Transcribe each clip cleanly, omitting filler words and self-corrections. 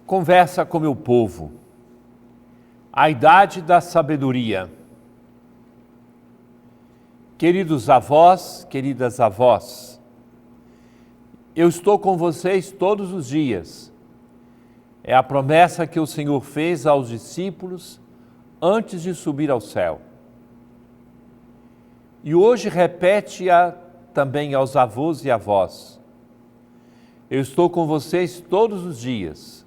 Conversa com meu povo. A idade da sabedoria. Queridos avós, queridas avós, eu estou com vocês todos os dias. É a promessa que o Senhor fez aos discípulos antes de subir ao céu. E hoje repete-a também aos avós e avós. Eu estou com vocês todos os dias.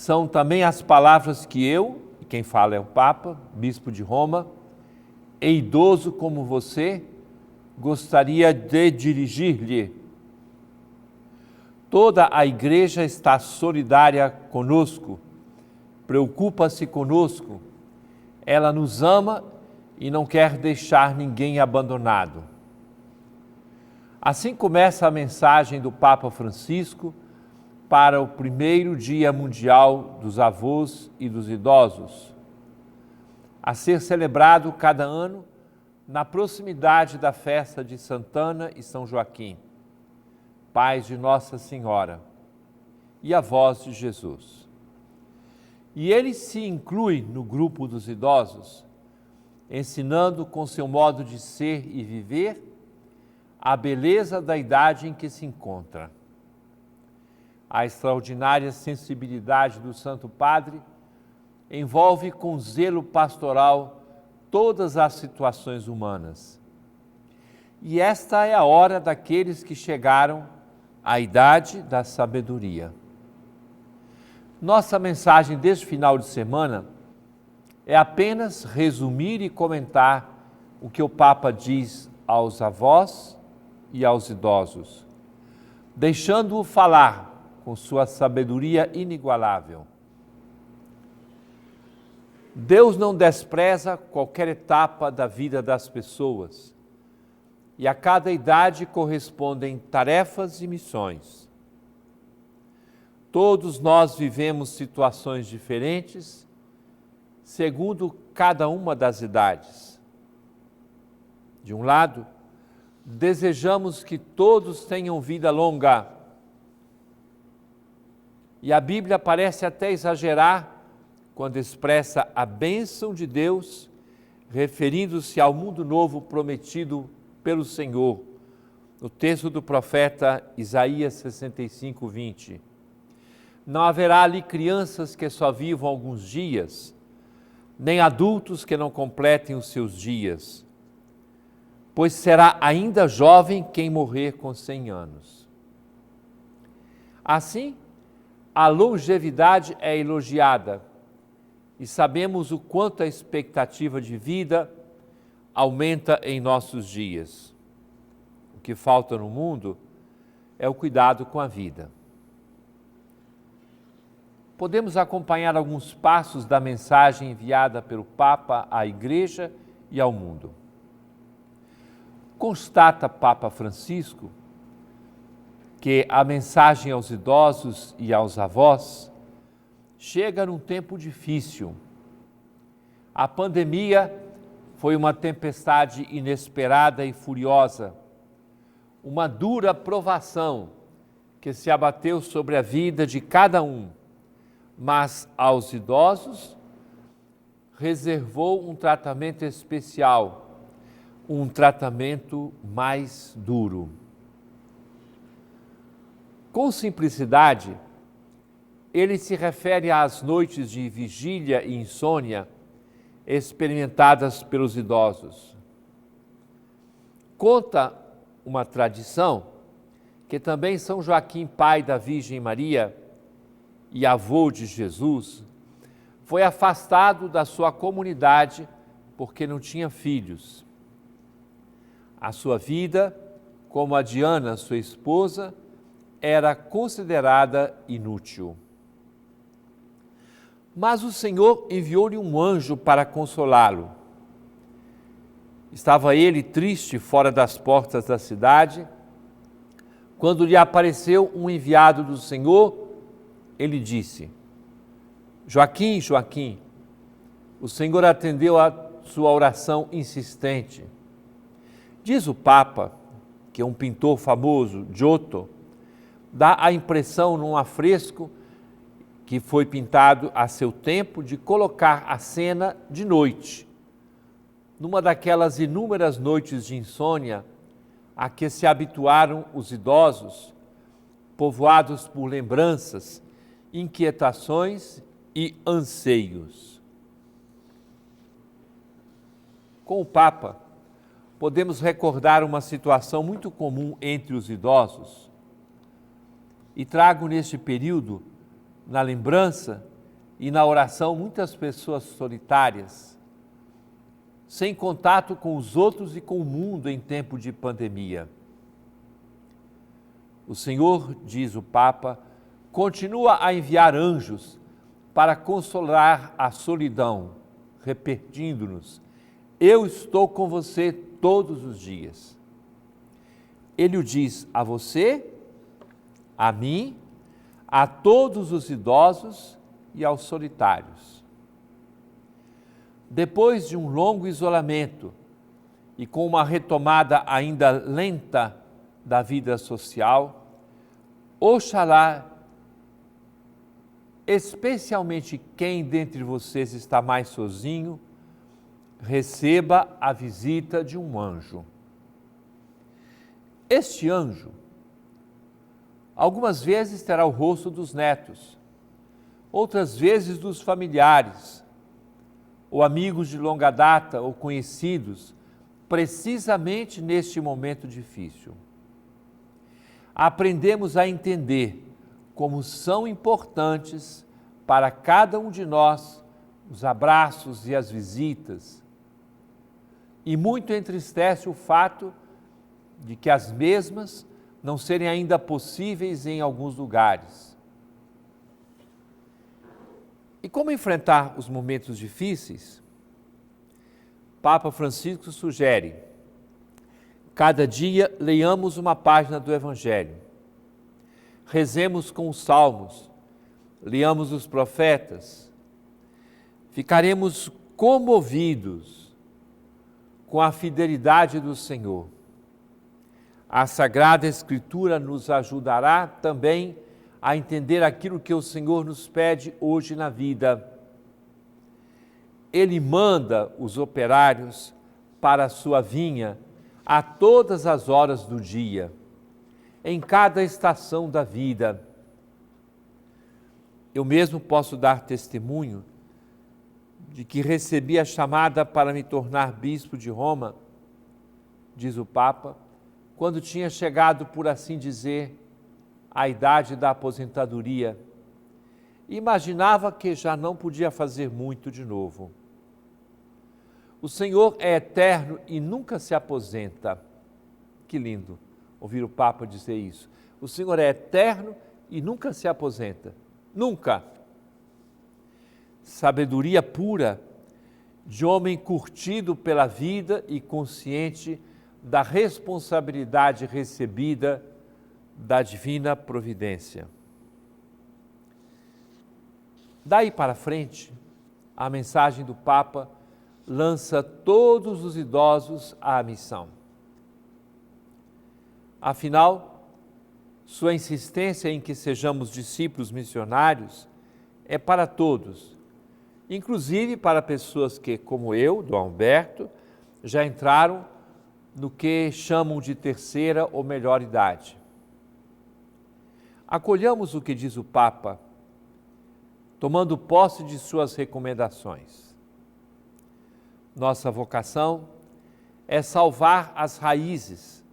São também as palavras que eu, e quem fala é o Papa, Bispo de Roma, e idoso como você, gostaria de dirigir-lhe. Toda a Igreja está solidária conosco, preocupa-se conosco, ela nos ama e não quer deixar ninguém abandonado. Assim começa a mensagem do Papa Francisco para o primeiro Dia Mundial dos Avós e dos Idosos, a ser celebrado cada ano na proximidade da festa de Santana e São Joaquim, pais de Nossa Senhora e avós de Jesus. E ele se inclui no grupo dos idosos, ensinando com seu modo de ser e viver a beleza da idade em que se encontra. A extraordinária sensibilidade do Santo Padre envolve com zelo pastoral todas as situações humanas. E esta é a hora daqueles que chegaram à idade da sabedoria. Nossa mensagem deste final de semana é apenas resumir e comentar o que o Papa diz aos avós e aos idosos, deixando-o falar com sua sabedoria inigualável. Deus não despreza qualquer etapa da vida das pessoas e a cada idade correspondem tarefas e missões. Todos nós vivemos situações diferentes segundo cada uma das idades. De um lado, desejamos que todos tenham vida longa. E a Bíblia parece até exagerar quando expressa a bênção de Deus, referindo-se ao mundo novo prometido pelo Senhor, no texto do profeta Isaías 65, 20. Não haverá ali crianças que só vivam alguns dias, nem adultos que não completem os seus dias, pois será ainda jovem quem morrer com 100 anos. Assim, a longevidade é elogiada e sabemos o quanto a expectativa de vida aumenta em nossos dias. O que falta no mundo é o cuidado com a vida. Podemos acompanhar alguns passos da mensagem enviada pelo Papa à Igreja e ao mundo. Constata Papa Francisco que a mensagem aos idosos e aos avós chega num tempo difícil. A pandemia foi uma tempestade inesperada e furiosa, uma dura provação que se abateu sobre a vida de cada um, mas aos idosos reservou um tratamento especial, um tratamento mais duro. Com simplicidade, ele se refere às noites de vigília e insônia experimentadas pelos idosos. Conta uma tradição que também São Joaquim, pai da Virgem Maria e avô de Jesus, foi afastado da sua comunidade porque não tinha filhos. A sua vida, como a de Ana, sua esposa, era considerada inútil. Mas o Senhor enviou-lhe um anjo para consolá-lo. Estava ele triste fora das portas da cidade, quando lhe apareceu um enviado do Senhor, ele disse: Joaquim, Joaquim, o Senhor atendeu a sua oração insistente. Diz o Papa que um pintor famoso, Giotto, dá a impressão num afresco que foi pintado a seu tempo de colocar a cena de noite, numa daquelas inúmeras noites de insônia a que se habituaram os idosos, povoados por lembranças, inquietações e anseios. Com o Papa, podemos recordar uma situação muito comum entre os idosos e trago neste período, na lembrança e na oração, muitas pessoas solitárias, sem contato com os outros e com o mundo em tempo de pandemia. O Senhor, diz o Papa, continua a enviar anjos para consolar a solidão, repetindo-nos: eu estou com você todos os dias. Ele o diz a você, a mim, a todos os idosos e aos solitários. Depois de um longo isolamento e com uma retomada ainda lenta da vida social, oxalá, especialmente quem dentre vocês está mais sozinho, receba a visita de um anjo. Este anjo, algumas vezes terá o rosto dos netos, outras vezes dos familiares, ou amigos de longa data ou conhecidos, precisamente neste momento difícil. Aprendemos a entender como são importantes para cada um de nós os abraços e as visitas, e muito entristece o fato de que as mesmas não serem ainda possíveis em alguns lugares. E como enfrentar os momentos difíceis? Papa Francisco sugere: cada dia leiamos uma página do Evangelho, rezemos com os salmos, leamos os profetas, ficaremos comovidos com a fidelidade do Senhor. A Sagrada Escritura nos ajudará também a entender aquilo que o Senhor nos pede hoje na vida. Ele manda os operários para a sua vinha a todas as horas do dia, em cada estação da vida. Eu mesmo posso dar testemunho de que recebi a chamada para me tornar bispo de Roma, diz o Papa, quando tinha chegado, por assim dizer, à idade da aposentadoria. Imaginava que já não podia fazer muito de novo. O Senhor é eterno e nunca se aposenta. Que lindo ouvir o Papa dizer isso. O Senhor é eterno e nunca se aposenta. Nunca. Sabedoria pura de homem curtido pela vida e consciente da responsabilidade recebida da divina providência. Daí para frente, a mensagem do Papa lança todos os idosos à missão. Afinal, sua insistência em que sejamos discípulos missionários é para todos, inclusive para pessoas que, como eu, Dom Alberto, já entraram no que chamam de terceira ou melhor idade. Acolhamos o que diz o Papa, tomando posse de suas recomendações. Nossa vocação é salvar as raízes,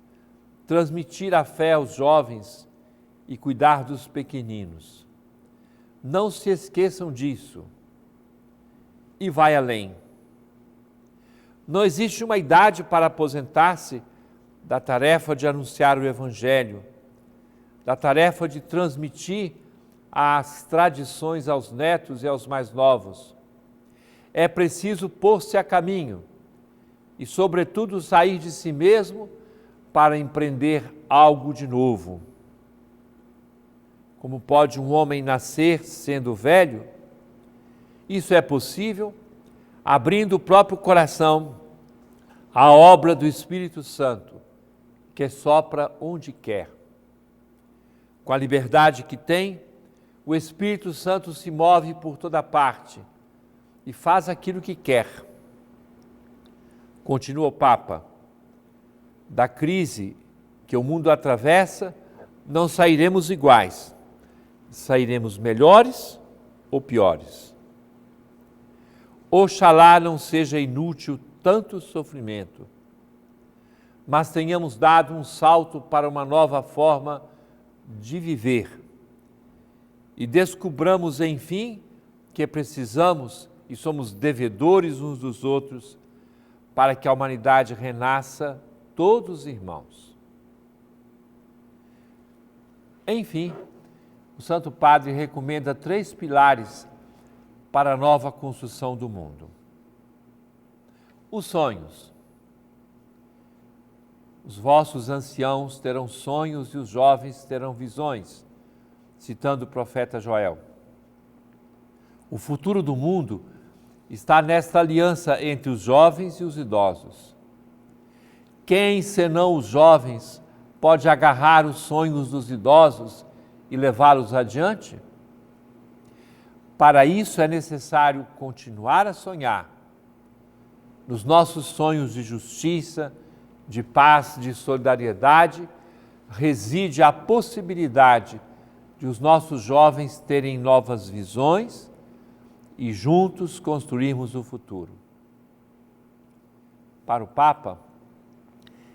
transmitir a fé aos jovens e cuidar dos pequeninos. Não se esqueçam disso. E vai além. Não existe uma idade para aposentar-se da tarefa de anunciar o Evangelho, da tarefa de transmitir as tradições aos netos e aos mais novos. É preciso pôr-se a caminho e, sobretudo, sair de si mesmo para empreender algo de novo. Como pode um homem nascer sendo velho? Isso é possível abrindo o próprio coração à obra do Espírito Santo, que sopra onde quer. Com a liberdade que tem, o Espírito Santo se move por toda parte e faz aquilo que quer. Continua o Papa: da crise que o mundo atravessa, não sairemos iguais, sairemos melhores ou piores. Oxalá não seja inútil tanto sofrimento, mas tenhamos dado um salto para uma nova forma de viver e descubramos, enfim, que precisamos e somos devedores uns dos outros para que a humanidade renasça todos irmãos. Enfim, o Santo Padre recomenda 3 pilares para a nova construção do mundo. Os sonhos. Os vossos anciãos terão sonhos e os jovens terão visões, citando o profeta Joel. O futuro do mundo está nesta aliança entre os jovens e os idosos. Quem, senão os jovens, pode agarrar os sonhos dos idosos e levá-los adiante? Para isso é necessário continuar a sonhar. Nos nossos sonhos de justiça, de paz, de solidariedade, reside a possibilidade de os nossos jovens terem novas visões e juntos construirmos o futuro. Para o Papa,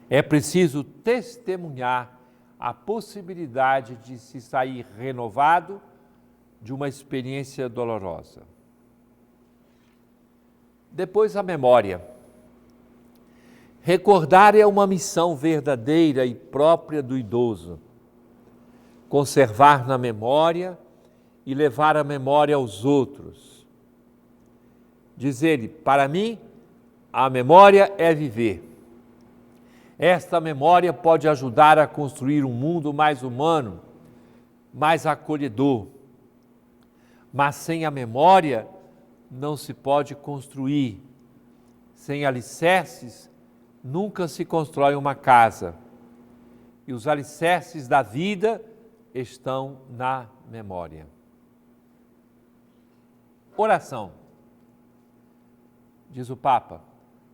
é preciso testemunhar a possibilidade de se sair renovado de uma experiência dolorosa. Depois, a memória. Recordar é uma missão verdadeira e própria do idoso. Conservar na memória e levar a memória aos outros. Diz ele: para mim, a memória é viver. Esta memória pode ajudar a construir um mundo mais humano, mais acolhedor. Mas sem a memória não se pode construir. Sem alicerces, nunca se constrói uma casa. E os alicerces da vida estão na memória. Oração. Diz o Papa,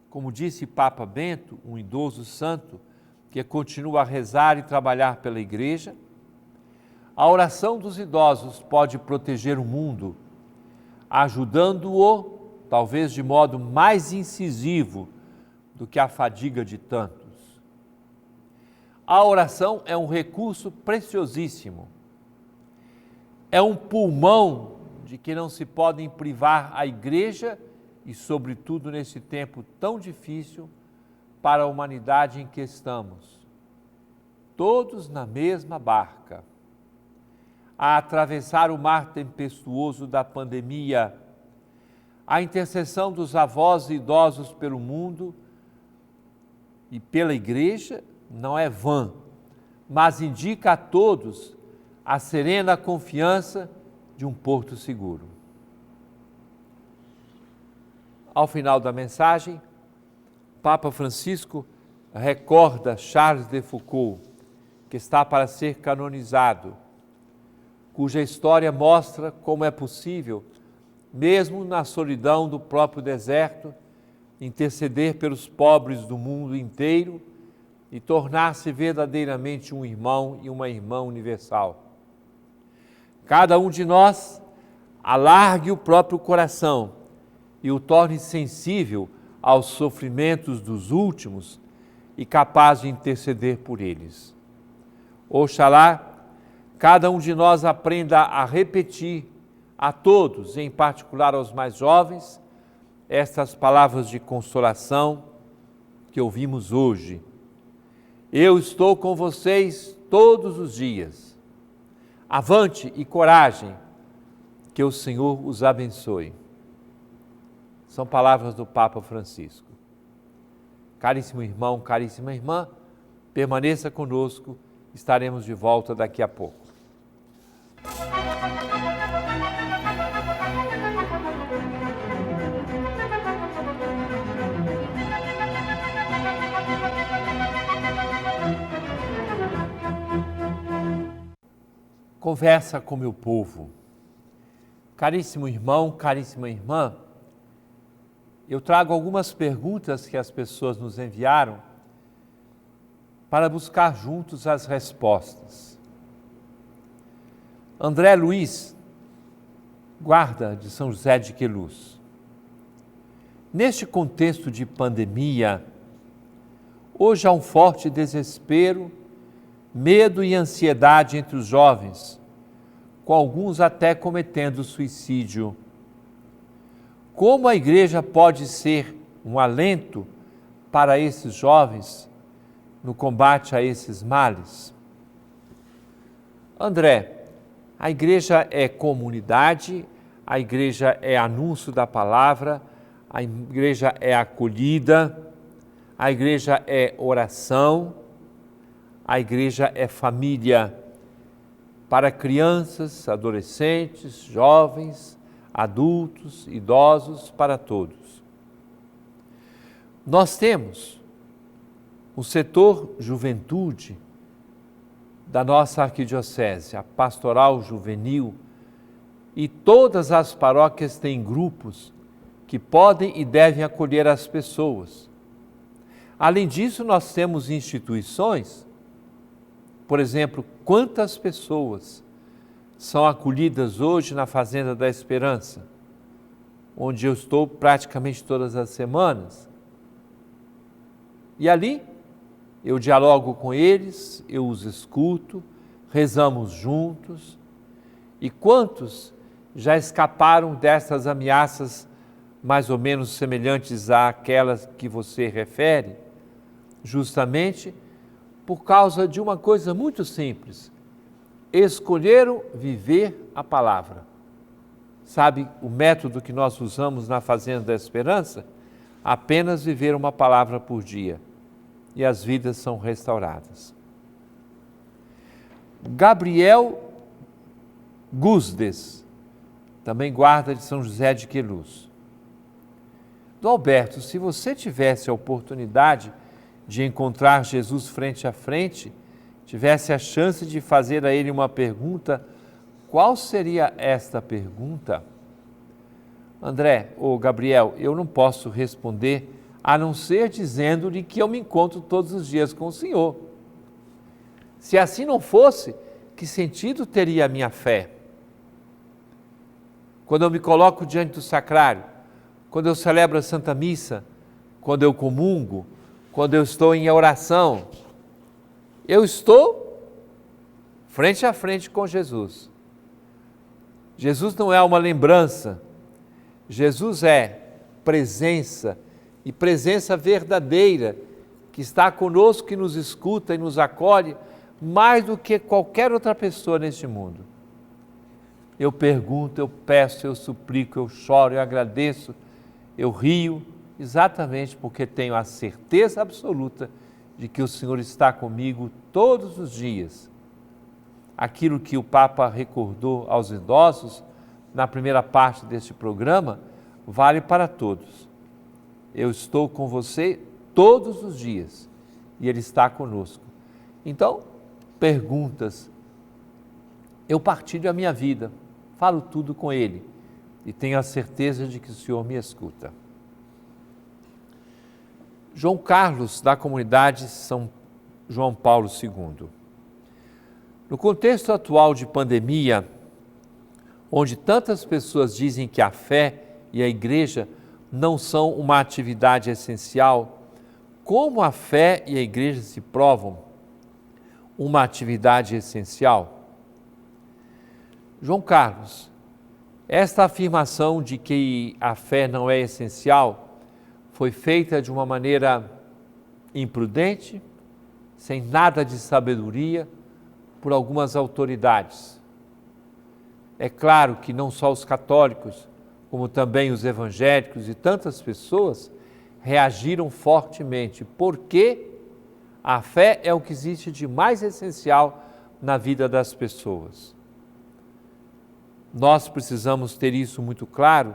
como disse Papa Bento, um idoso santo que continua a rezar e trabalhar pela Igreja, a oração dos idosos pode proteger o mundo, ajudando-o, talvez de modo mais incisivo do que a fadiga de tantos. A oração é um recurso preciosíssimo. É um pulmão de que não se podem privar a Igreja e, sobretudo, nesse tempo tão difícil para a humanidade em que estamos. Todos na mesma barca, a atravessar o mar tempestuoso da pandemia. A intercessão dos avós e idosos pelo mundo e pela Igreja não é vã, mas indica a todos a serena confiança de um porto seguro. Ao final da mensagem, Papa Francisco recorda Charles de Foucault, que está para ser canonizado, cuja história mostra como é possível, mesmo na solidão do próprio deserto, interceder pelos pobres do mundo inteiro e tornar-se verdadeiramente um irmão e uma irmã universal. Cada um de nós alargue o próprio coração e o torne sensível aos sofrimentos dos últimos e capaz de interceder por eles. Oxalá cada um de nós aprenda a repetir a todos, em particular aos mais jovens, estas palavras de consolação que ouvimos hoje. Eu estou com vocês todos os dias. Avante e coragem, que o Senhor os abençoe. São palavras do Papa Francisco. Caríssimo irmão, caríssima irmã, permaneça conosco, estaremos de volta daqui a pouco. Conversa com meu povo. Caríssimo irmão, caríssima irmã, eu trago algumas perguntas que as pessoas nos enviaram para buscar juntos as respostas. André Luiz, guarda de São José de Queluz. Neste contexto de pandemia, hoje há um forte desespero, medo e ansiedade entre os jovens, com alguns até cometendo suicídio. Como a igreja pode ser um alento para esses jovens no combate a esses males? André, a igreja é comunidade, a igreja é anúncio da palavra, a igreja é acolhida, a igreja é oração, a igreja é família para crianças, adolescentes, jovens, adultos, idosos, para todos. Nós temos o setor juventude da nossa arquidiocese, a pastoral juvenil, e todas as paróquias têm grupos que podem e devem acolher as pessoas. Além disso, nós temos instituições. Por exemplo, quantas pessoas são acolhidas hoje na Fazenda da Esperança, onde eu estou praticamente todas as semanas. E ali eu dialogo com eles, eu os escuto, rezamos juntos. E quantos já escaparam dessas ameaças mais ou menos semelhantes àquelas que você refere, justamente por causa de uma coisa muito simples: escolheram viver a palavra. Sabe o método que nós usamos na Fazenda da Esperança? Apenas viver uma palavra por dia e as vidas são restauradas. Gabriel Guzdes, também guarda de São José de Queluz. Dom Alberto, se você tivesse a oportunidade de encontrar Jesus frente a frente, tivesse a chance de fazer a ele uma pergunta, qual seria esta pergunta? André, ou Gabriel, eu não posso responder a não ser dizendo-lhe que eu me encontro todos os dias com o Senhor. Se assim não fosse, que sentido teria a minha fé? Quando eu me coloco diante do sacrário, quando eu celebro a Santa Missa, quando eu comungo, quando eu estou em oração, eu estou frente a frente com Jesus. Jesus não é uma lembrança, Jesus é presença, e presença verdadeira, que está conosco, que nos escuta e nos acolhe, mais do que qualquer outra pessoa neste mundo. Eu pergunto, eu peço, eu suplico, eu choro, eu agradeço, eu rio, exatamente porque tenho a certeza absoluta de que o Senhor está comigo todos os dias. Aquilo que o Papa recordou aos idosos na primeira parte deste programa vale para todos. Eu estou com você todos os dias e Ele está conosco. Então, perguntas. Eu partilho a minha vida, falo tudo com Ele e tenho a certeza de que o Senhor me escuta. João Carlos, da comunidade São João Paulo II. No contexto atual de pandemia, onde tantas pessoas dizem que a fé e a igreja não são uma atividade essencial, como a fé e a igreja se provam uma atividade essencial? João Carlos, esta afirmação de que a fé não é essencial foi feita de uma maneira imprudente, sem nada de sabedoria, por algumas autoridades. É claro que não só os católicos, como também os evangélicos e tantas pessoas reagiram fortemente, porque a fé é o que existe de mais essencial na vida das pessoas. Nós precisamos ter isso muito claro.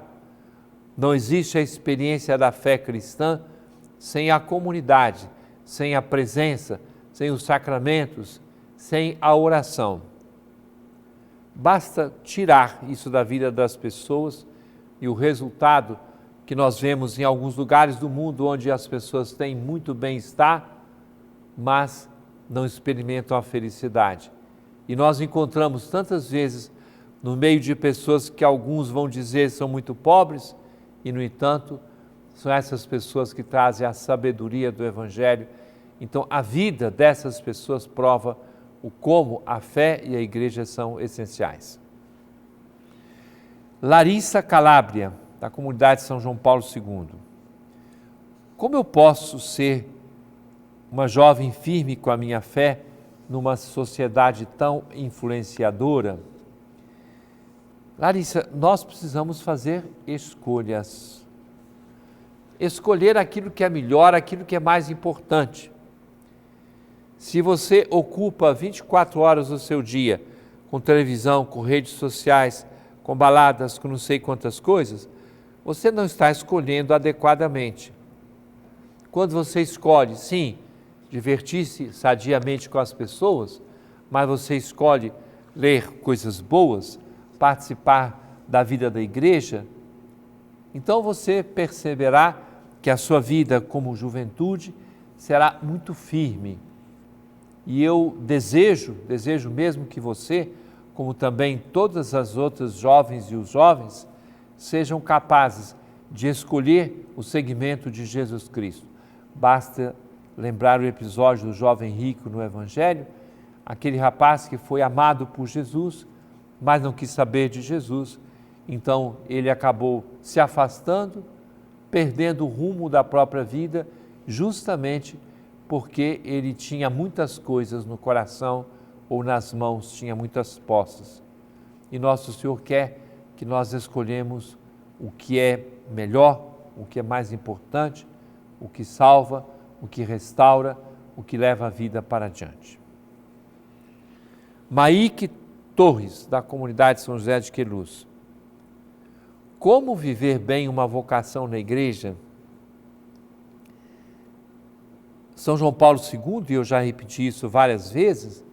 Não existe a experiência da fé cristã sem a comunidade, sem a presença, sem os sacramentos, sem a oração. Basta tirar isso da vida das pessoas e o resultado que nós vemos em alguns lugares do mundo onde as pessoas têm muito bem-estar, mas não experimentam a felicidade. E nós encontramos tantas vezes no meio de pessoas que alguns vão dizer são muito pobres e, no entanto, são essas pessoas que trazem a sabedoria do Evangelho. Então, a vida dessas pessoas prova o como a fé e a igreja são essenciais. Larissa Calabria, da comunidade São João Paulo II. Como eu posso ser uma jovem firme com a minha fé numa sociedade tão influenciadora? Larissa, nós precisamos fazer escolhas. Escolher aquilo que é melhor, aquilo que é mais importante. Se você ocupa 24 horas do seu dia com televisão, com redes sociais, com baladas, com não sei quantas coisas, você não está escolhendo adequadamente. Quando você escolhe, sim, divertir-se sadiamente com as pessoas, mas você escolhe ler coisas boas, participar da vida da igreja, então você perceberá que a sua vida como juventude será muito firme. E eu desejo mesmo que você, como também todas as outras jovens e os jovens, sejam capazes de escolher o segmento de Jesus Cristo. Basta lembrar o episódio do jovem rico no Evangelho, aquele rapaz que foi amado por Jesus, mas não quis saber de Jesus, então ele acabou se afastando, perdendo o rumo da própria vida, justamente porque ele tinha muitas coisas no coração ou nas mãos, tinha muitas posses. E Nosso Senhor quer que nós escolhemos o que é melhor, o que é mais importante, o que salva, o que restaura, o que leva a vida para adiante. Maíque Torres, da comunidade São José de Queluz. Como viver bem uma vocação na igreja? São João Paulo II, e eu já repeti isso várias vezes,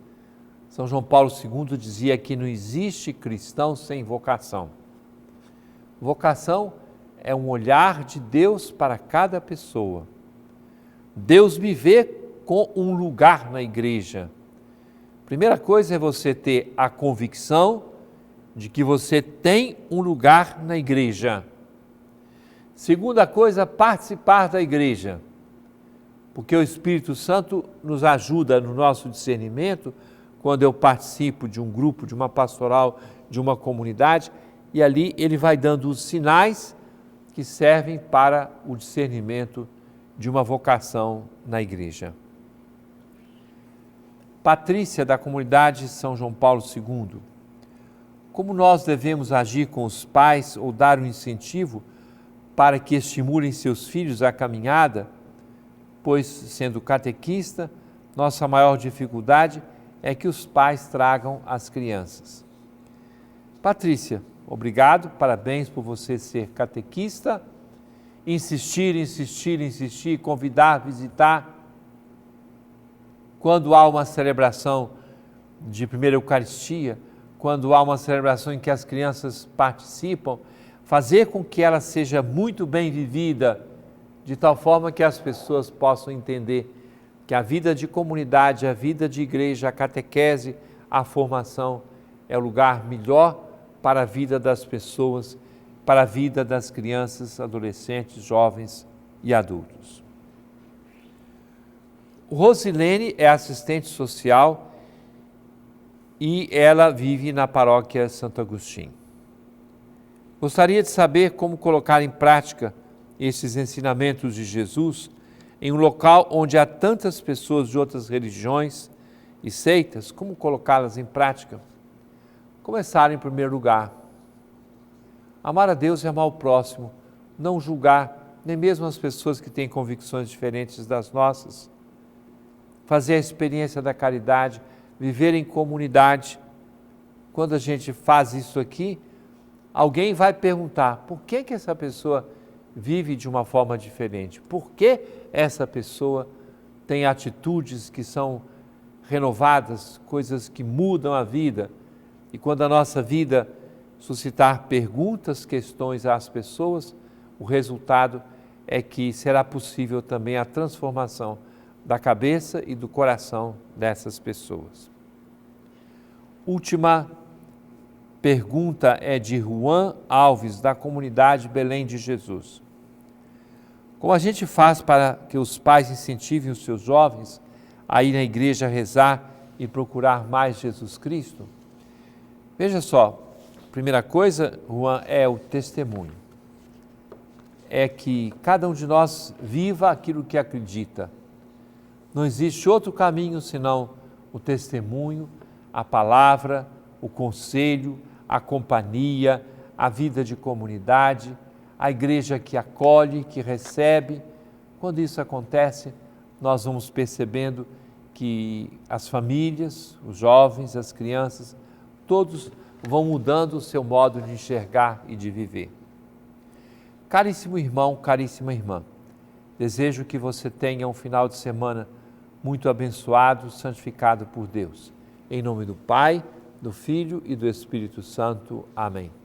São João Paulo II dizia que não existe cristão sem vocação. Vocação é um olhar de Deus para cada pessoa. Deus me vê com um lugar na igreja. Primeira coisa é você ter a convicção de que você tem um lugar na igreja. Segunda coisa, participar da igreja, porque o Espírito Santo nos ajuda no nosso discernimento quando eu participo de um grupo, de uma pastoral, de uma comunidade, e ali ele vai dando os sinais que servem para o discernimento de uma vocação na igreja. Patrícia, da comunidade São João Paulo II. Como nós devemos agir com os pais ou dar um incentivo para que estimulem seus filhos à caminhada, pois, sendo catequista, nossa maior dificuldade é que os pais tragam as crianças. Patrícia, obrigado, parabéns por você ser catequista. Insistir, convidar, visitar. Quando há uma celebração de primeira Eucaristia, quando há uma celebração em que as crianças participam, fazer com que ela seja muito bem vivida, de tal forma que as pessoas possam entender que a vida de comunidade, a vida de igreja, a catequese, a formação é o lugar melhor para a vida das pessoas, para a vida das crianças, adolescentes, jovens e adultos. Rosilene é assistente social e ela vive na paróquia Santo Agostinho. Gostaria de saber como colocar em prática esses ensinamentos de Jesus em um local onde há tantas pessoas de outras religiões e seitas, como colocá-las em prática? Começar em primeiro lugar. Amar a Deus e amar o próximo, não julgar nem mesmo as pessoas que têm convicções diferentes das nossas. Fazer a experiência da caridade, viver em comunidade. Quando a gente faz isso aqui, alguém vai perguntar, por que essa pessoa vive de uma forma diferente? Por que essa pessoa tem atitudes que são renovadas, coisas que mudam a vida? E quando a nossa vida suscitar perguntas, questões às pessoas, o resultado é que será possível também a transformação da cabeça e do coração dessas pessoas. Última pergunta é de Juan Alves, da comunidade Belém de Jesus. Como a gente faz para que os pais incentivem os seus jovens a ir na igreja rezar e procurar mais Jesus Cristo? Veja só, a primeira coisa, Juan, é o testemunho. É que cada um de nós viva aquilo que acredita. Não existe outro caminho senão o testemunho, a palavra, o conselho, a companhia, a vida de comunidade, a igreja que acolhe, que recebe. Quando isso acontece, nós vamos percebendo que as famílias, os jovens, as crianças, todos vão mudando o seu modo de enxergar e de viver. Caríssimo irmão, caríssima irmã, desejo que você tenha um final de semana muito abençoado, santificado por Deus. Em nome do Pai, do Filho e do Espírito Santo. Amém.